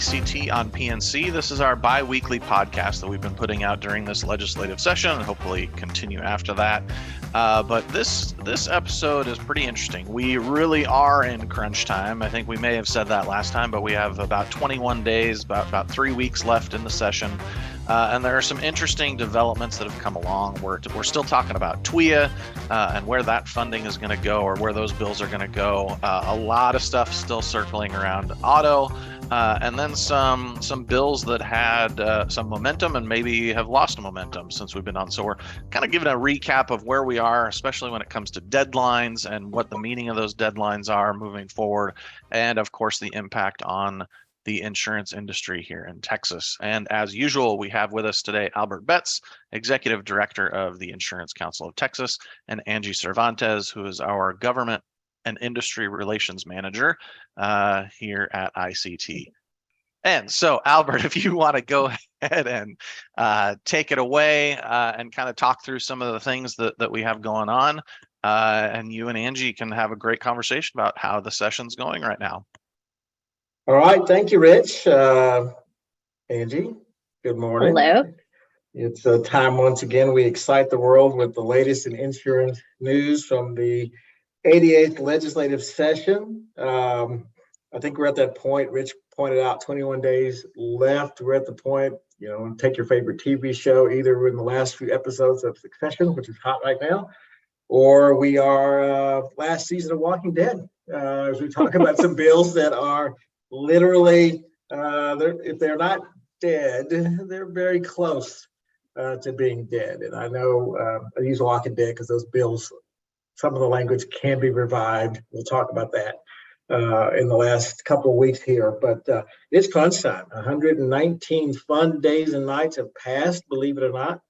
ICT on PNC. This is our bi-weekly podcast that we've been putting out during this legislative session and hopefully continue after that. But this episode is pretty interesting. We really are in crunch time. I think we may have said that last time, but we have about 21 days, about 3 weeks left in the session. And there are some interesting developments that have come along. We're still talking about TWIA and where that funding is going to go, or where those bills are going to go. A lot of stuff still circling around auto, and then some bills that had some momentum and maybe have lost momentum since we've been on. So we're kind of giving a recap of where we are, especially when it comes to deadlines and what the meaning of those deadlines are moving forward, and of course the impact on the insurance industry here in Texas. And as usual, we have with us today Albert Betts, Executive Director of the Insurance Council of Texas, and Angie Cervantes, who is our Government and Industry Relations Manager here at ICT. And so, Albert, if you want to go ahead and take it away and kind of talk through some of the things that we have going on, and you and Angie can have a great conversation about how the session's going right now. All right, thank you, Rich. Angie, good morning. Hello. It's time once again we excite the world with the latest in insurance news from the 88th legislative session. I think we're at that point. Rich pointed out 21 days left. We're at the point, take your favorite TV show, either in the last few episodes of Succession, which is hot right now, or we are last season of Walking Dead, as we talk about some bills that are literally, if they're not dead, they're very close to being dead. And I know I use Walking Dead because those bills, some of the language can be revived. We'll talk about that in the last couple of weeks here. But it's crunch time. 119 fun days and nights have passed, believe it or not,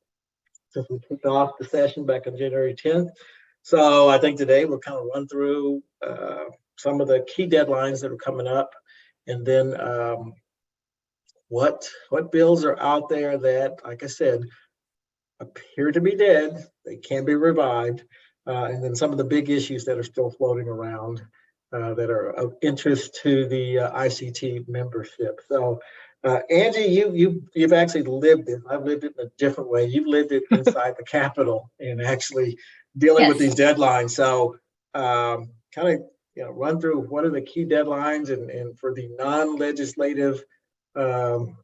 since we kicked off the session back on January 10th. So I think today we'll kind of run through some of the key deadlines that are coming up. And then what bills are out there that, like I said, appear to be dead, they can be revived, and then some of the big issues that are still floating around that are of interest to the ICT membership. So, Angie, you've actually lived it. I've lived it in a different way. You've lived it inside the Capitol and actually dealing with these deadlines. So, kind of run through what are the key deadlines, and for the non-legislative nerd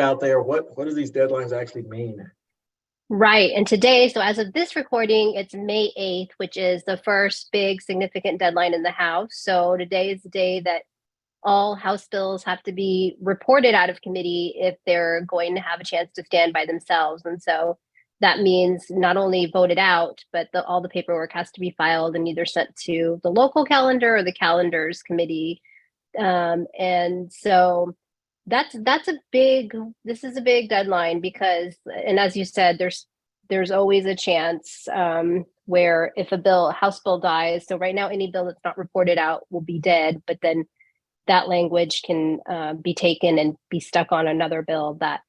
out there, what do these deadlines actually mean? Right. And today, so as of this recording, it's May 8th, which is the first big significant deadline in the House. So today is the day that all House bills have to be reported out of committee if they're going to have a chance to stand by themselves. And so that means not only voted out, but all the paperwork has to be filed and either sent to the local calendar or the calendars committee. And so this is a big deadline because, and as you said, there's always a chance where if a House bill dies, so right now any bill that's not reported out will be dead, but then that language can be taken and be stuck on another bill that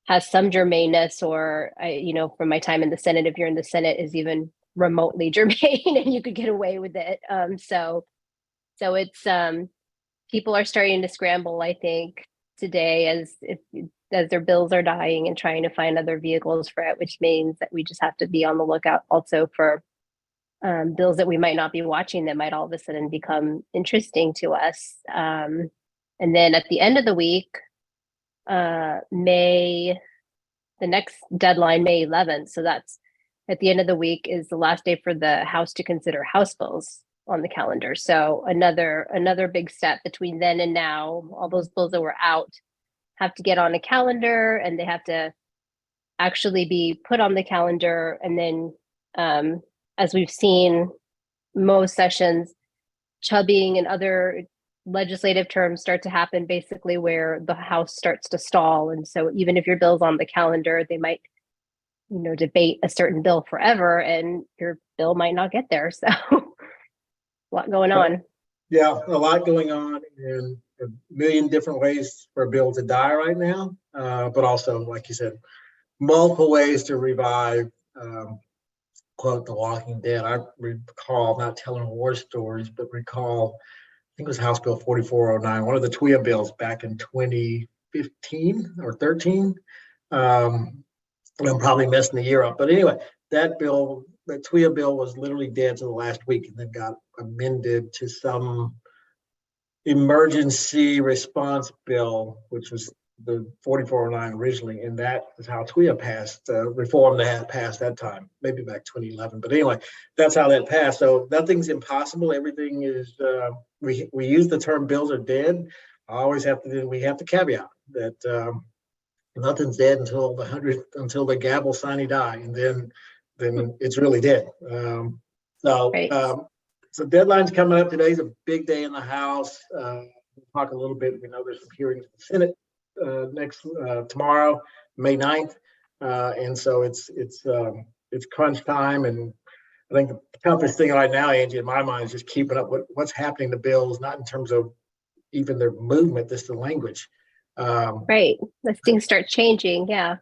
has some germaneness, or from my time in the Senate, if you're in the Senate, is even remotely germane and you could get away with it. So it's people are starting to scramble, I think, today as their bills are dying and trying to find other vehicles for it, which means that we just have to be on the lookout also for bills that we might not be watching that might all of a sudden become interesting to us. And then at the end of the week, the next deadline, May 11th. So that's at the end of the week is the last day for the House to consider House bills on the calendar. So another big step between then and now. All those bills that were out have to get on a calendar, and they have to actually be put on the calendar. And then, as we've seen, most sessions, chubbing and other legislative terms start to happen basically where the House starts to stall. And so even if your bill's on the calendar, they might, debate a certain bill forever and your bill might not get there. So a lot going on. Yeah, a lot going on, and a million different ways for a bill to die right now. But also, like you said, multiple ways to revive, quote, The Walking Dead. I recall, not telling war stories, but recall think it was House Bill 4409, one of the TWIA bills back in 2015 or 13. I'm probably messing the year up, but anyway, that bill, the TWIA bill, was literally dead to the last week, and then got amended to some emergency response bill, which was the 4409 originally, and that is how TWIA passed, reform that passed that time, maybe back 2011. But anyway, that's how that passed. So nothing's impossible. Everything is, we use the term bills are dead. We have to caveat that nothing's dead until the gavel signy die, and then it's really dead. Right. So deadline's coming up. Today's a big day in the House. We'll talk a little bit. We know there's some hearings in the Senate tomorrow, May 9th. And so it's crunch time. And I think the toughest thing right now, Angie, in my mind, is just keeping up with what's happening to bills, not in terms of even their movement, just the language. Right. As things start changing. Yeah.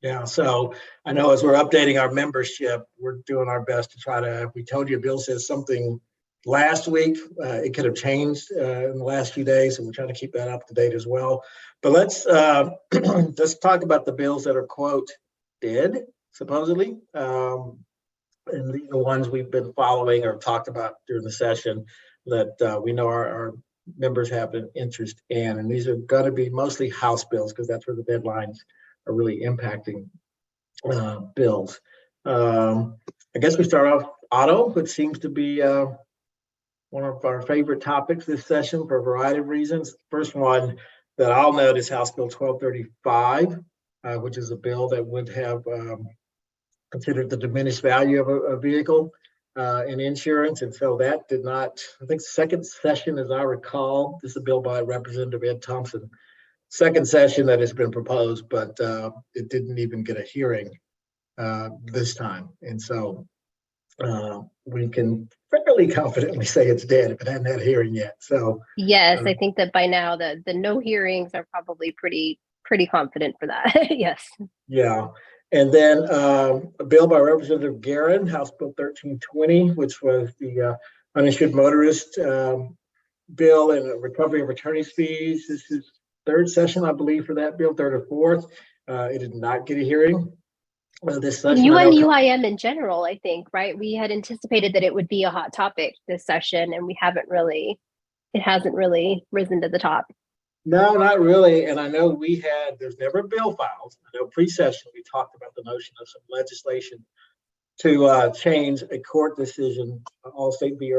Yeah, so I know as we're updating our membership, we're doing our best to try to, if we told you a bill says something last week, it could have changed in the last few days, and we're trying to keep that up to date as well. But let's talk about the bills that are, quote, dead, supposedly. And these are the ones we've been following or talked about during the session that we know our members have an interest in. And these are going to be mostly House bills, because that's where the deadlines are really impacting bills. I guess we start off auto, which seems to be one of our favorite topics this session for a variety of reasons. First one that I'll note is House Bill 1235, which is a bill that would have considered the diminished value of a vehicle in insurance. And so that did not, I think, second session, as I recall, this is a bill by Representative Ed Thompson. Second session that has been proposed, but it didn't even get a hearing this time. And so we can fairly confidently say it's dead if it hadn't had a hearing yet. So yes, I think that by now the no hearings are probably pretty confident for that. Yes. Yeah. And then a bill by Representative Guerin, House Bill 1320, which was the uninsured motorist bill and recovery of attorney's fees. This is third session, I believe, for that bill, third or fourth. It did not get a hearing this session. UIM in general, I think, right? We had anticipated that it would be a hot topic this session, and it hasn't really risen to the top. No, not really. And I know there's never a bill filed. I know pre-session we talked about the notion of some legislation to change a court decision, Allstate v.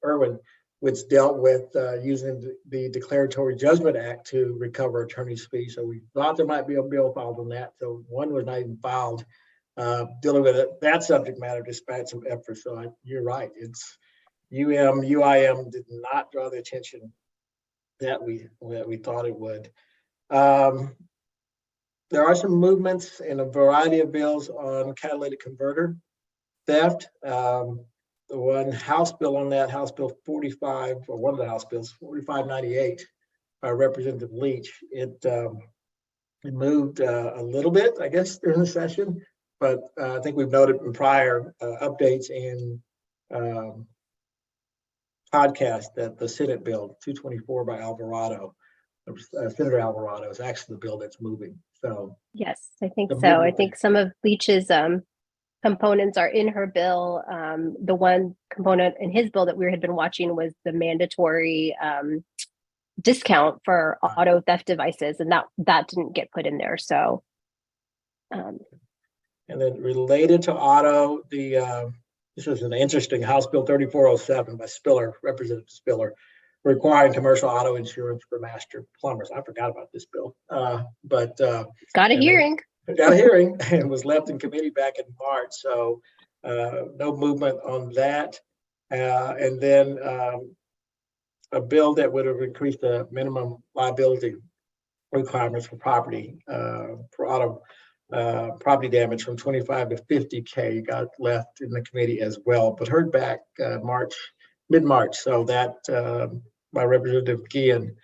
Irwin, which dealt with using the Declaratory Judgment Act to recover attorney's fees. So we thought there might be a bill filed on that. So one was not even filed dealing with that subject matter, despite some effort. So you're right. It's UIM did not draw the attention that we thought it would. There are some movements in a variety of bills on catalytic converter theft. The one House bill on that, House Bill 45, or one of the House bills, 4598 by Representative Leach, it moved a little bit, I guess, during the session, but I think we've noted in prior updates and podcast that the Senate bill 224 by Alvarado, Senator Alvarado, is actually the bill that's moving. So yes, I think so. I think some of Leach's components are in her bill. The one component in his bill that we had been watching was the mandatory discount for auto theft devices, and that didn't get put in there. So, and then related to auto, this is an interesting House Bill 3407 by Representative Spiller, requiring commercial auto insurance for master plumbers. I forgot about this bill, but got a hearing. Got a hearing and was left in committee back in March. So no movement on that. And then a bill that would have increased the minimum liability requirements for property, for auto property damage from 25 to 50K got left in the committee as well, but heard back mid-March. So that by Representative Guillen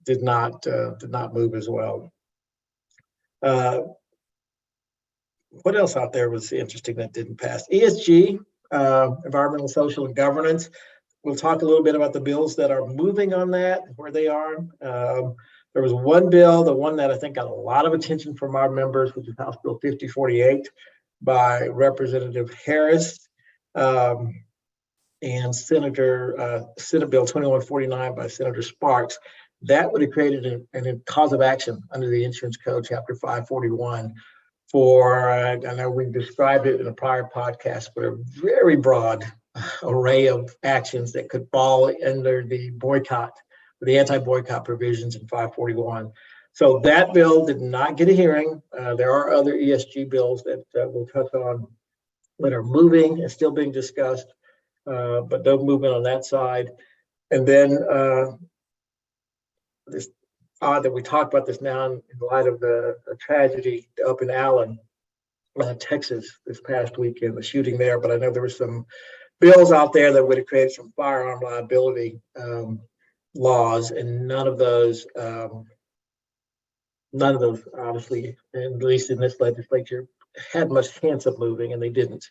did not move as well. What else out there was interesting that didn't pass? ESG, environmental, social, and governance. we'll talk a little bit about the bills that are moving on that, where they are. There was one bill, the one that I think got a lot of attention from our members, which is House Bill 5048 by Representative Harris, and Senate Bill 2149 by Senator Sparks. That would have created a cause of action under the Insurance Code, Chapter 541, for, I know we described it in a prior podcast, but a very broad array of actions that could fall under the boycott, the anti-boycott provisions in 541. So that bill did not get a hearing. There are other ESG bills that we'll touch on that are moving and still being discussed, but no movement on that side. And then this odd that we talk about this now in light of the tragedy up in Allen, Texas, this past weekend, the shooting there. But I know there were some bills out there that would have created some firearm liability laws, and none of those obviously, at least in this legislature, had much chance of moving, and they didn't.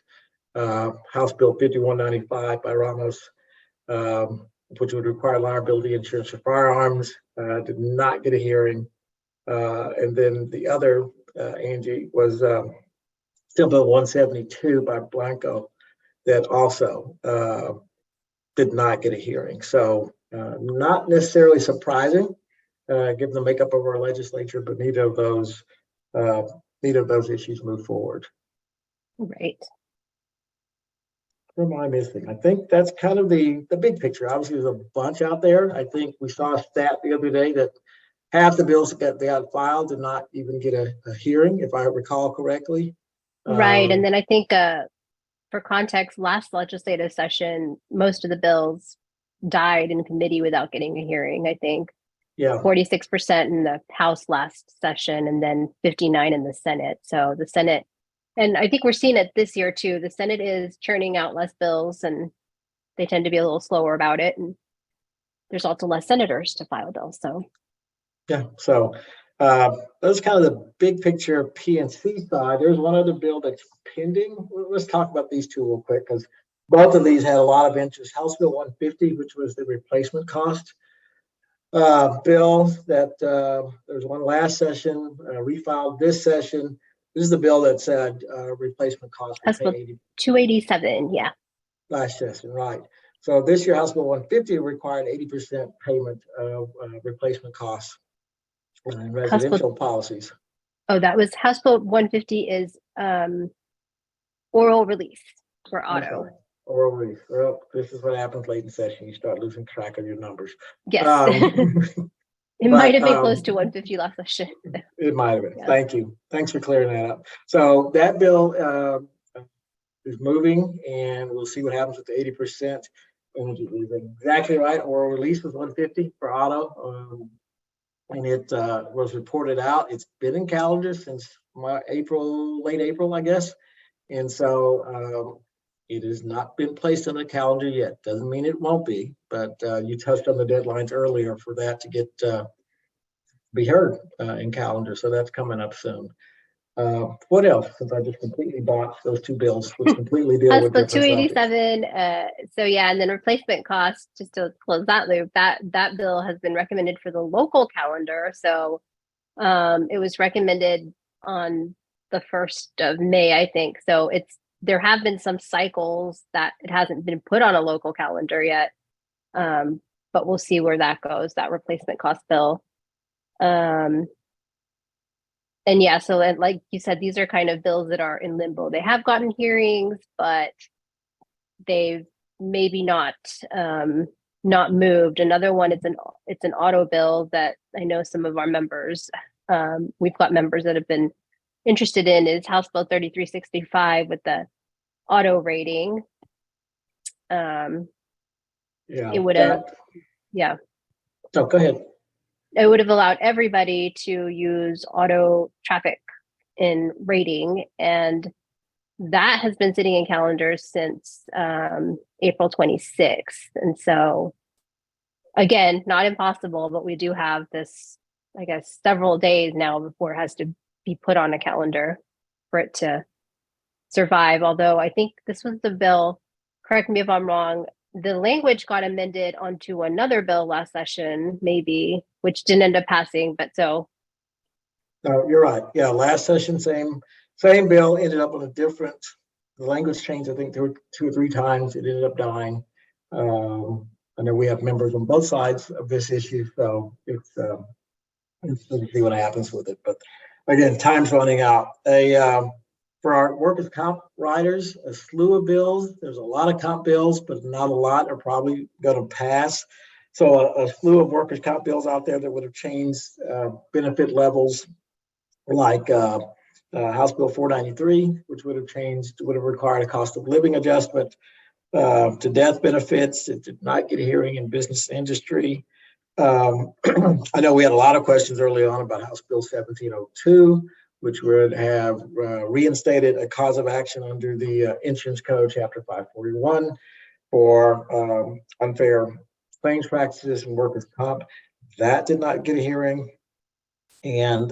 House Bill 5195 by Ramos, which would require liability insurance for firearms, did not get a hearing. And then the other, Angie, was still Bill 172 by Blanco that also did not get a hearing. So not necessarily surprising, given the makeup of our legislature, but neither of those issues move forward. Right. What am I missing? I think that's kind of the big picture. Obviously, there's a bunch out there. I think we saw a stat the other day that half the bills that got filed did not even get a hearing, if I recall correctly. Right. And then I think for context, last legislative session, most of the bills died in committee without getting a hearing, I think. Yeah. 46% in the House last session, and then 59 in the Senate. So the Senate, and I think we're seeing it this year too, the Senate is churning out less bills, and they tend to be a little slower about it. And there's also less senators to file bills. So yeah, so that's kind of the big picture PNC side. There's one other bill that's pending. Let's talk about these two real quick, because both of these had a lot of interest. House Bill 150, which was the replacement cost bill that there was one last session, refiled this session. This is the bill that said replacement cost House Bill 287, yeah. Last session, right. So this year, House Bill 150 required 80% payment of replacement costs in residential policies. Oh, that was House Bill 150 is oral release for auto. Oral release. Well, this is what happens late in session. You start losing track of your numbers. Yes. It might have been close to 150 last session. It might have been. Yeah. Thank you. Thanks for clearing that up. So that bill is moving, and we'll see what happens with the 80%. And it is exactly right. Oral release was 150 for auto. And it was reported out. It's been in calendars since late April, I guess. And so it has not been placed on the calendar yet. Doesn't mean it won't be, but you touched on the deadlines earlier for that to get be heard in calendar. So that's coming up soon. What else? Since I just completely botched those two bills, which completely deal with different 287. So yeah, and then replacement costs. Just to close that loop, that bill has been recommended for the local calendar. So it was recommended on the 1st of May, I think. So there have been some cycles that it hasn't been put on a local calendar yet, but we'll see where that goes. That replacement cost bill. And yeah, so like you said, these are kind of bills that are in limbo. They have gotten hearings, but they've maybe not moved. Another one, it's an auto bill that I know some of our members, we've got members that have been interested in, is House Bill 3365 with the auto rating. It would have, Oh, go ahead. It would have allowed everybody to use auto traffic in rating, and that has been sitting in calendars since April 26th. And so, again, not impossible, but we do have this, I guess, several days now before it has to be put on a calendar for it to survive. Although I think this was the bill, correct me if I'm wrong, the language got amended onto another bill last session, maybe, which didn't end up passing. But so No, you're right. Yeah, last session, same bill, ended up on a different, the language changed, I think, two or three times. It ended up dying. I know we have members on both sides of this issue, so it's interesting to see what happens with it. But again, time's running out. For our workers' comp riders, a slew of bills. There's a lot of comp bills, but not a lot are probably going to pass. So a slew of workers' comp bills out there that would have changed benefit levels, like House Bill 493, which would have required a cost of living adjustment to death benefits. It did not get a hearing in business industry. I know we had a lot of questions early on about House Bill 1702, which would have reinstated a cause of action under the Insurance Code, Chapter 541, for unfair claims practices and workers' comp. That did not get a hearing. And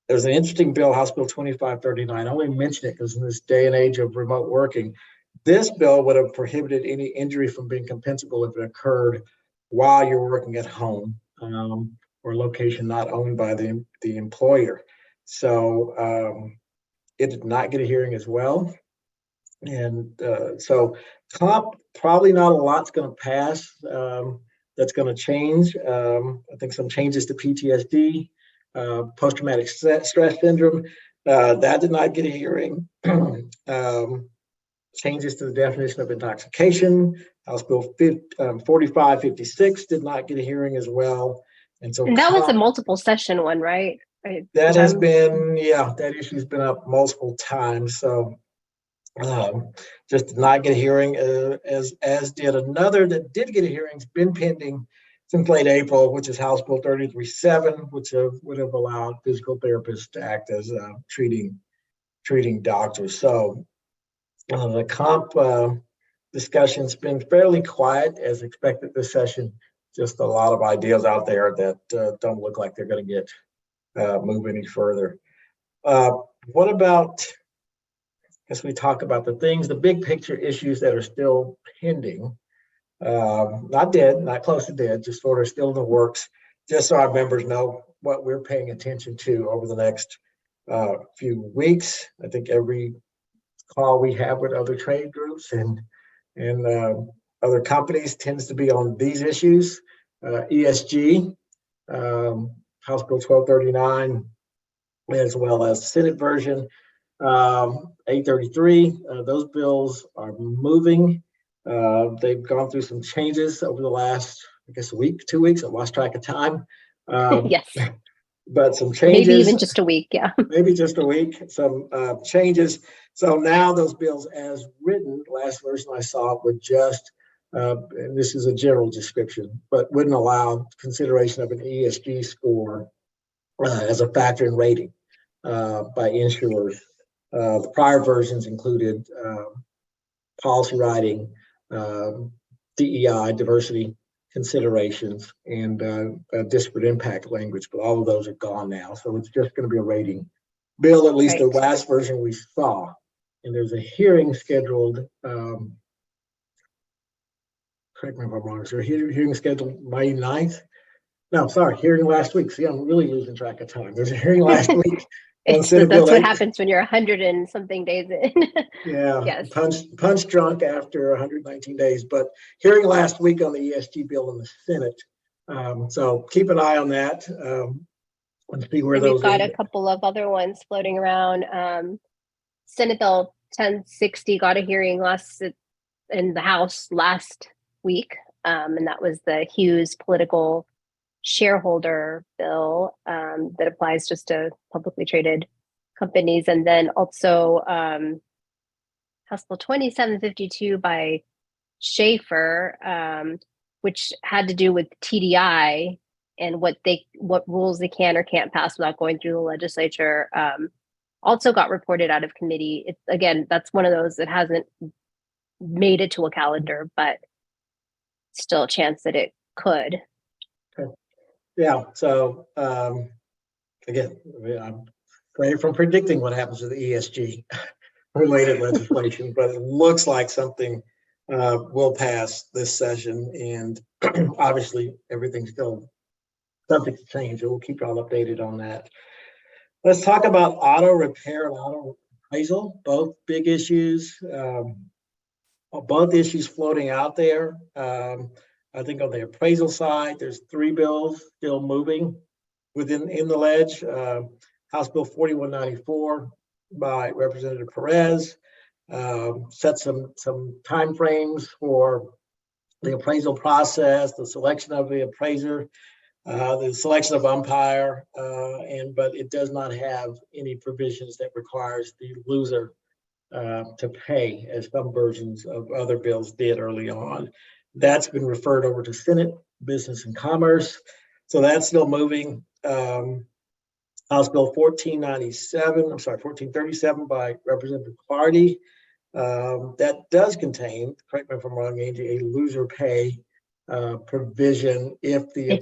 there's an interesting bill, House Bill 2539. I only mention it because in this day and age of remote working, this bill would have prohibited any injury from being compensable if it occurred while you're working at home or location not owned by the employer. So it did not get a hearing as well. And so comp, probably not a lot's going to pass that's going to change. I think some changes to PTSD, post-traumatic stress syndrome, that did not get a hearing. Changes to the definition of intoxication, House Bill 4556 did not get a hearing as well. And so that was a multiple session one, right? That has been, that issue's been up multiple times. So just did not get a hearing, as did another that did get a hearing. It's been pending since late April, which is House Bill 337, which would have allowed physical therapists to act as treating doctors. So the comp discussion's been fairly quiet as expected this session. Just a lot of ideas out there that don't look like they're going to get move any further. What about, as we talk about the big picture issues that are still pending, not dead, not close to dead, just sort of still in the works, just so our members know what we're paying attention to over the next few weeks. I think every call we have with other trade groups and other companies tends to be on these issues. ESG, House Bill 1239, as well as the Senate version, 833. Those bills are moving. They've gone through some changes over the last, I guess, a week, 2 weeks. I lost track of time. Yes. But some changes. Maybe even just a week, yeah. Maybe just a week, some changes. So now those bills as written, last version I saw would just, and this is a general description, but wouldn't allow consideration of an ESG score as a factor in rating by insurers. The prior versions included policy writing, DEI, diversity considerations, and disparate impact language, but all of those are gone now. So it's just going to be a rating bill, at least the last version we saw. And there's a hearing scheduled, correct me if I'm wrong, is there a hearing scheduled May 9th? No, sorry, hearing last week. See, I'm really losing track of time. There's a hearing last week. That's what happens when you're 100 and something days in. Yeah, yes. punch drunk after 119 days. But hearing last week on the ESG bill in the Senate. So keep an eye on that and see where those. We've got a couple of other ones floating around. Senate Bill 1060 got a hearing in the House last week, and that was the Hughes political shareholder bill that applies just to publicly traded companies. And then also House Bill 2752 by Schaefer, which had to do with TDI and what rules they can or can't pass without going through the legislature, also got reported out of committee. Again, that's one of those that hasn't made it to a calendar, but still a chance that it could. Okay. Yeah, so again, I'm afraid from predicting what happens to the ESG related legislation, but it looks like something will pass this session, and obviously everything's still subject to change. So we'll keep y'all updated on that. Let's talk about auto repair and auto appraisal, both big issues. Both issues floating out there. I think on the appraisal side, there's 3 bills still moving in the ledge. House Bill 4194 by Representative Perez set some timeframes for the appraisal process, the selection of the appraiser, the selection of umpire, but it does not have any provisions that requires the loser to pay, as some versions of other bills did early on. That's been referred over to Senate Business and Commerce, so that's still moving. House Bill 1437 by Representative Clardy. That does contain, correct me if I'm wrong, Angie, a loser pay provision if the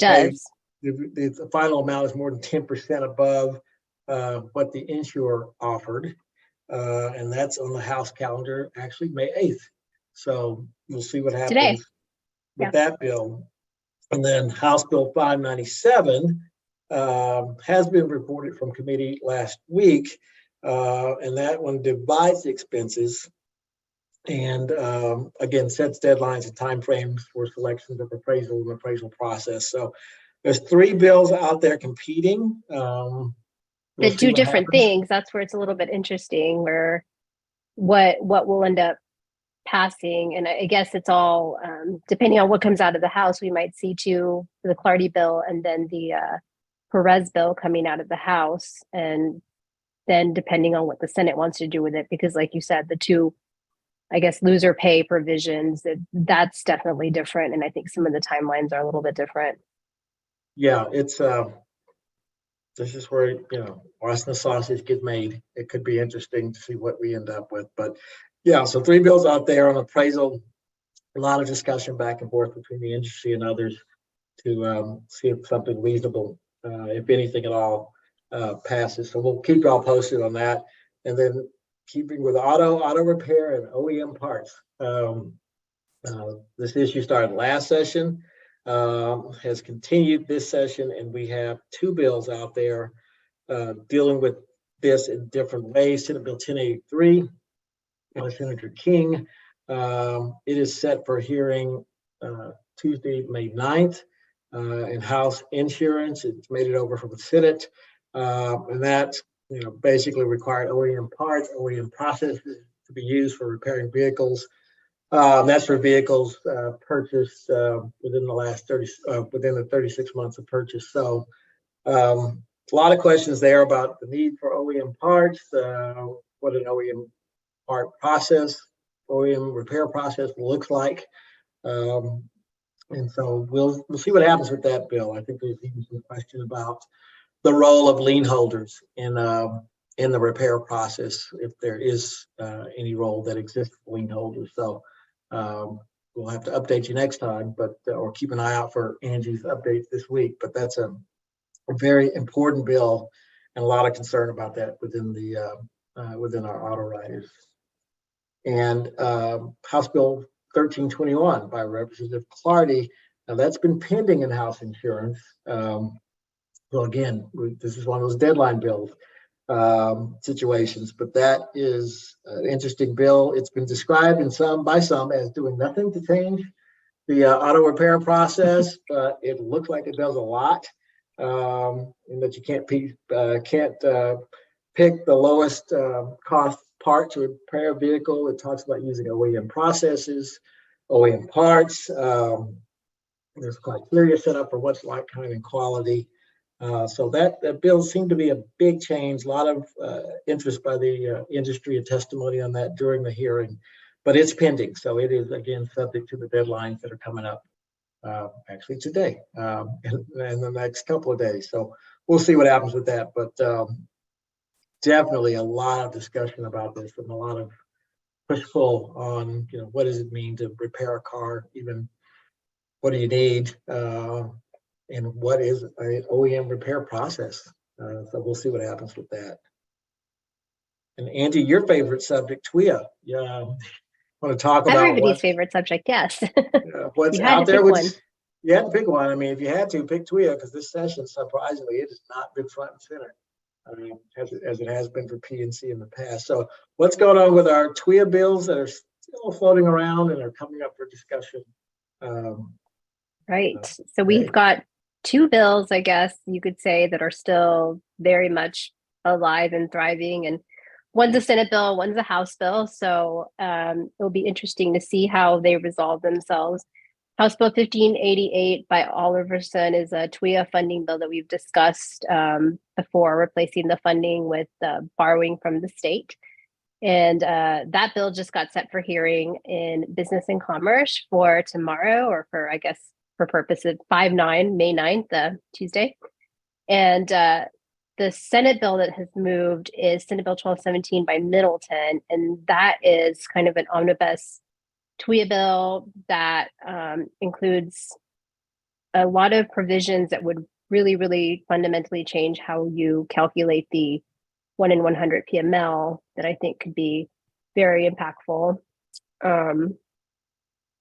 the final amount is more than 10% above what the insurer offered. And that's on the House calendar, actually May 8th. So we'll see what happens with that bill. And then House Bill 597 has been reported from committee last week. And that one divides the expenses and again, sets deadlines and timeframes for selections of appraisal and appraisal process. So there's 3 bills out there competing. They do different things. That's where it's a little bit interesting, where what will end up passing. And I guess it's all depending on what comes out of the House. We might see the Clardy bill and then the Perez bill coming out of the House, and then depending on what the Senate wants to do with it, because like you said, the 2, I guess, loser pay provisions, that's definitely different. And I think some of the timelines are a little bit different. Yeah, it's this is where, watching the sausage get made. It could be interesting to see what we end up with. But yeah, so 3 bills out there on appraisal, a lot of discussion back and forth between the industry and others to see if something reasonable, if anything at all, passes. So we'll keep y'all posted on that. And then keeping with auto repair and OEM parts. This issue started last session. Has continued this session, and we have 2 bills out there dealing with this in different ways. Senate Bill 1083 by Senator King. It is set for hearing Tuesday, May 9th. In House Insurance, it's made it over from the Senate, and that basically required OEM parts, OEM processes to be used for repairing vehicles. That's for vehicles purchased within the 36 months of purchase. So a lot of questions there about the need for OEM parts, what an OEM part process, OEM repair process looks like. And so we'll see what happens with that bill. I think there's even some question about the role of lien holders in the repair process, if there is any role that exists for lien holders. So we'll have to update you next time, or keep an eye out for Angie's updates this week. But that's a very important bill, and a lot of concern about that within our auto riders. And House Bill 1321 by Representative Clardy. Now that's been pending in House Insurance. So again, this is one of those deadline bills situations, but that is an interesting bill. It's been described by some as doing nothing to change the auto repair process, but it looks like it does a lot, in that you can't pick the lowest cost part to repair a vehicle. It talks about using OEM processes, OEM parts. There's criteria set up for what's like, kind, and quality. So that bill seemed to be a big change. A lot of interest by the industry and testimony on that during the hearing, but it's pending. So it is, again, subject to the deadlines that are coming up actually today and the next couple of days. So we'll see what happens with that. But definitely a lot of discussion about this, and a lot of push-pull on, what does it mean to repair a car, even what do you need? And what is an OEM repair process? So we'll see what happens with that. And Angie, your favorite subject, TWIA. Yeah, want to talk about Everybody's favorite subject, yes. what's You had out to there, pick which one. you had to pick one. I mean, if you had to pick TWIA, because this session, surprisingly, it has not been front and center as it has been for PNC in the past. So what's going on with our TWIA bills that are still floating around and are coming up for discussion? Right. So we've got two bills, I guess you could say, that are still very much alive and thriving. And one's a Senate bill, one's a House bill. So it'll be interesting to see how they resolve themselves. House Bill 1588 by Oliverson is a TWIA funding bill that we've discussed before, replacing the funding with borrowing from the state. And that bill just got set for hearing in Business and Commerce for tomorrow, or for, I guess, for purposes 5/9, May 9th, Tuesday. And the Senate bill that has moved is Senate Bill 1217 by Middleton. And that is kind of an omnibus TWIA bill that includes a lot of provisions that would really, really fundamentally change how you calculate the 1 in 100 PML that I think could be very impactful. And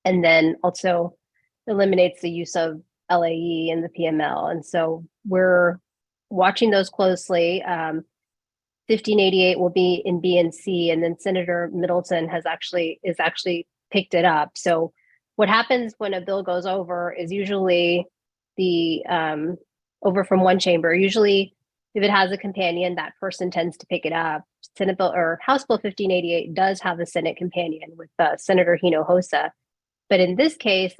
then also eliminates the use of LAE in the PML. And so we're watching those closely. 1588 will be in B and C, and then Senator Middleton is actually picked it up. So what happens when a bill goes over is usually the over from one chamber. Usually, if it has a companion, that person tends to pick it up. Senate Bill or House Bill 1588 does have a Senate companion with Senator Hinojosa. But in this case,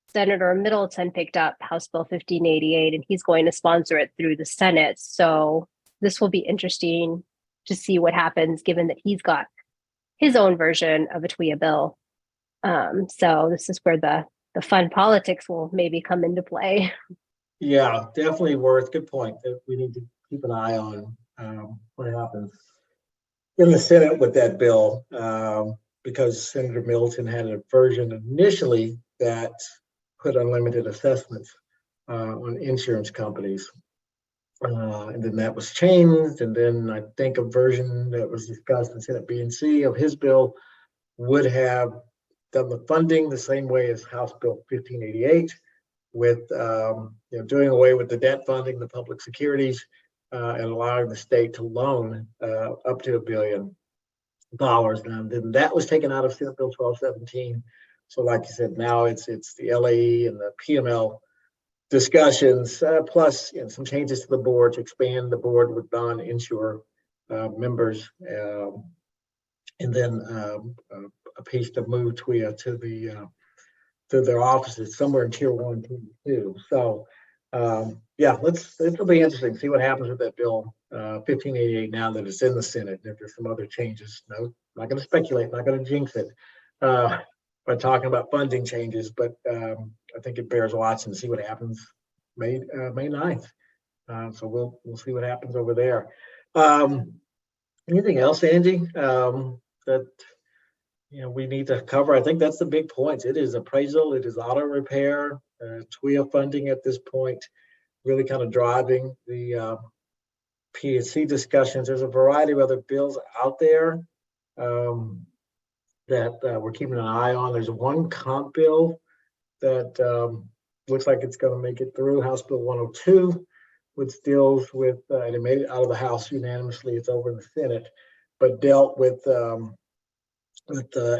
Senator Middleton picked up House Bill 1588, and he's going to sponsor it through the Senate. So this will be interesting to see what happens, given that he's got his own version of a TWIA bill. So this is where the fun politics will maybe come into play. Yeah, definitely worth. Good point. That we need to keep an eye on what happens in the Senate with that bill, because Senator Middleton had a version initially that put unlimited assessments on insurance companies. And then that was changed. And then I think a version that was discussed in Senate B and C of his bill would have done the funding the same way as House Bill 1588, with doing away with the debt funding, the public securities, and allowing the state to loan up to $1 billion. And then that was taken out of Senate Bill 1217. So like you said, now it's the LAE and the PML discussions, plus some changes to the board to expand the board with non-insurer members, and then a piece to move TWIA to their offices somewhere in tier 1, tier 2. So it'll be interesting to see what happens with that bill 1588 now that it's in the Senate. If there's some other changes, no, I'm not going to speculate, not going to jinx it by talking about funding changes, but I think it bears watching to see what happens May 9th. So we'll see what happens over there. Anything else, Angie, that we need to cover? I think that's the big points. It is appraisal, it is auto repair, TWIA funding at this point, really kind of driving the PNC discussions. There's a variety of other bills out there that we're keeping an eye on. There's one comp bill that looks like it's going to make it through, House Bill 102, which deals with, and it made it out of the House unanimously. It's over in the Senate, but dealt with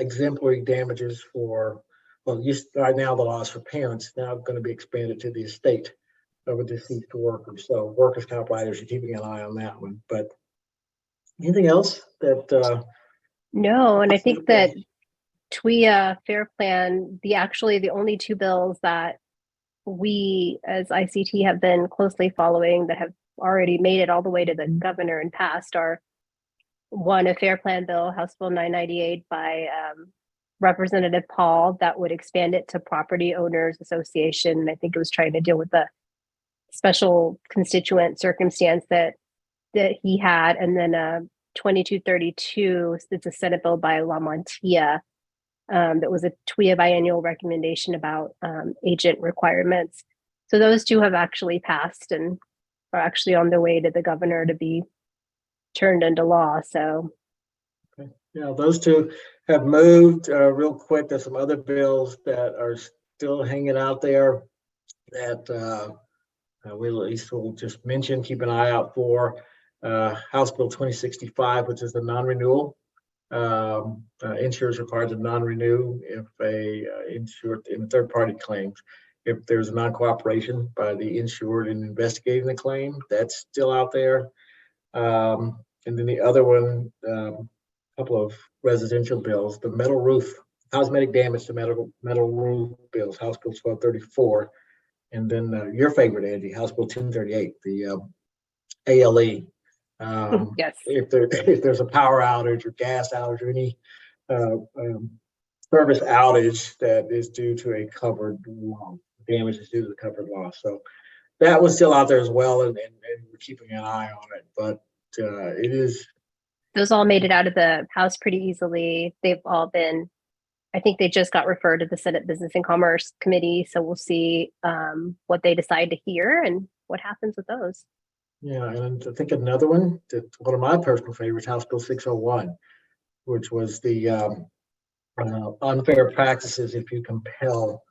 exemplary damages for, right now the laws for parents, now going to be expanded to the estate of a deceased worker. So workers' comp writers are keeping an eye on that one. But anything else that? No, and I think that TWIA Fair Plan, the only two bills that we as ICT have been closely following that have already made it all the way to the governor and passed are, one, a Fair Plan bill, House Bill 998 by Representative Paul, that would expand it to Property Owners Association. I think it was trying to deal with the special constituent circumstance that he had. And then 2232, it's a Senate bill by La Montilla, that was a TWIA biannual recommendation about agent requirements. So those two have actually passed and are actually on their way to the governor to be turned into law. So those two have moved real quick. There's some other bills that are still hanging out there that we at least will just mention, keep an eye out for. House Bill 2065, which is the non-renewal. Insurers required to non-renew if insured in third-party claims. If there's a non-cooperation by the insured in investigating the claim, that's still out there. And then the other one, a couple of residential bills, the metal roof, cosmetic damage to metal roof bills, House Bill 1234. And then your favorite, Andy, House Bill 1038, the ALE. yes, If there's a power outage or gas outage or any service outage that is due to a covered loss, damage is due to the covered loss. So that was still out there as well, and we're keeping an eye on it. But it is. Those all made it out of the House pretty easily. They've all been, I think they just got referred to the Senate Business and Commerce Committee. So we'll see what they decide to hear and what happens with those. Yeah, and I think another one, one of my personal favorites, House Bill 601, which was the unfair practices if you compel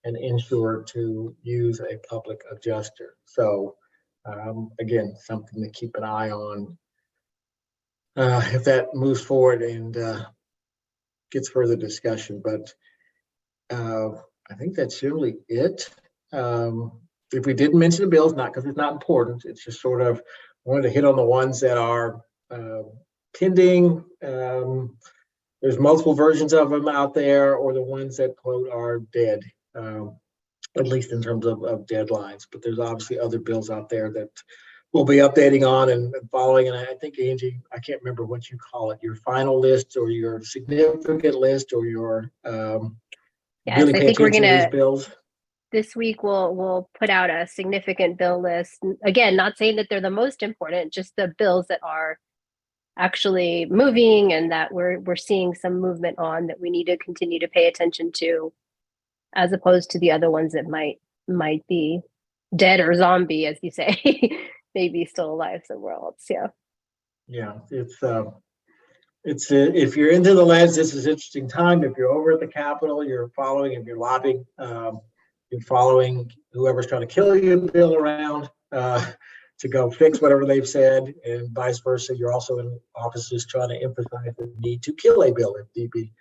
an insurer to use a public adjuster. So again, something to keep an eye on if that moves forward and gets further discussion. But I think that's really it. If we didn't mention the bills, not because it's not important, it's just sort of wanted to hit on the ones that are pending. There's multiple versions of them out there, or the ones that, quote, are dead, at least in terms of deadlines. But there's obviously other bills out there that we'll be updating on and following. And I think, Angie, I can't remember what you call it, your final list or your significant list or your yes, I think we're going to, bills. This week we'll put out a significant bill list. Again, not saying that they're the most important, just the bills that are actually moving and that we're seeing some movement on that we need to continue to pay attention to, as opposed to the other ones that might be dead or zombie, as you say, maybe still alive somewhere else. Yeah, it's if you're into the lens, this is an interesting time. If you're over at the Capitol, you're following, if you're lobbying, you're following whoever's trying to kill you, bill around to go fix whatever they've said, and vice versa. You're also in offices trying to emphasize the need to kill a bill if need be.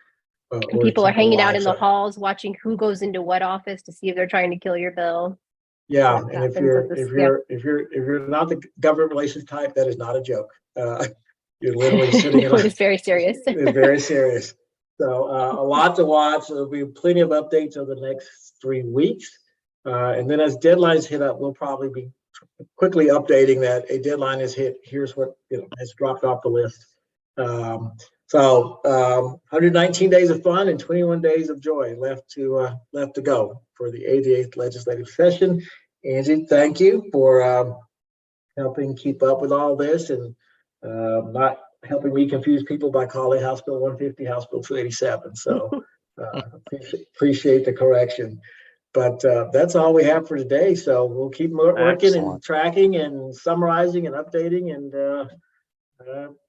And people are hanging out in the halls watching who goes into what office to see if they're trying to kill your bill. Yeah, and if you're not the government relations type, that is not a joke. You're literally sitting in it's very serious. It's very serious. So a lot to watch. There'll be plenty of updates over the next 3 weeks. And then as deadlines hit up, we'll probably be quickly updating that a deadline is hit. Here's what has dropped off the list. So 119 days of fun and 21 days of joy left to go for the 88th legislative session. Angie, thank you for helping keep up with all this and not helping me confuse people by calling House Bill 150 House Bill 287. So appreciate the correction. But that's all we have for today. So we'll keep working and tracking and summarizing and updating, and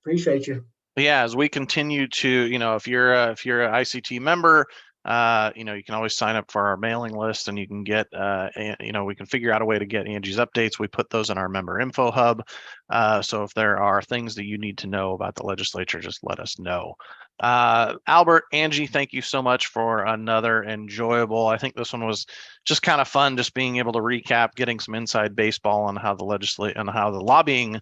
appreciate you. Yeah, as we continue to, if you're an ICT member, you can always sign up for our mailing list, and you can get, we can figure out a way to get Angie's updates. We put those in our member info hub. So if there are things that you need to know about the legislature, just let us know. Albert, Angie, thank you so much for another enjoyable. I think this one was just kind of fun, just being able to recap, getting some inside baseball on how the lobbying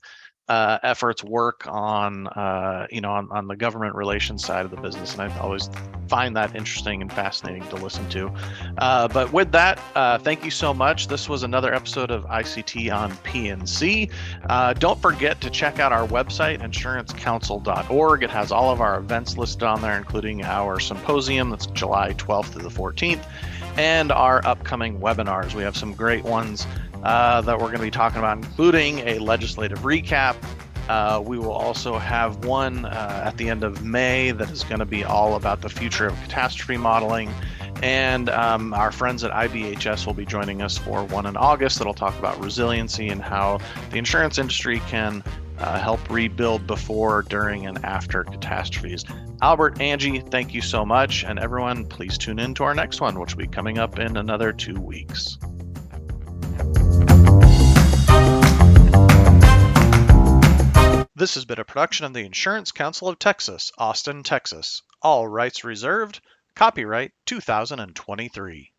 efforts work on on the government relations side of the business, and I always find that interesting and fascinating to listen to. But with that, thank you so much. This was another episode of ICT on PNC. Don't forget to check out our website, insurancecouncil.org. It has all of our events listed on there, including our symposium that's July 12th through the 14th, and our upcoming webinars. We have some great ones that we're going to be talking about, including a legislative recap. We will also have one at the end of May that is going to be all about the future of catastrophe modeling. And our friends at IBHS will be joining us for one in August that'll talk about resiliency and how the insurance industry can help rebuild before, during, and after catastrophes. Albert, Angie, thank you so much. And everyone, please tune in to our next one, which will be coming up in another 2 weeks. This has been a production of the Insurance Council of Texas, Austin, Texas. All rights reserved. Copyright 2023.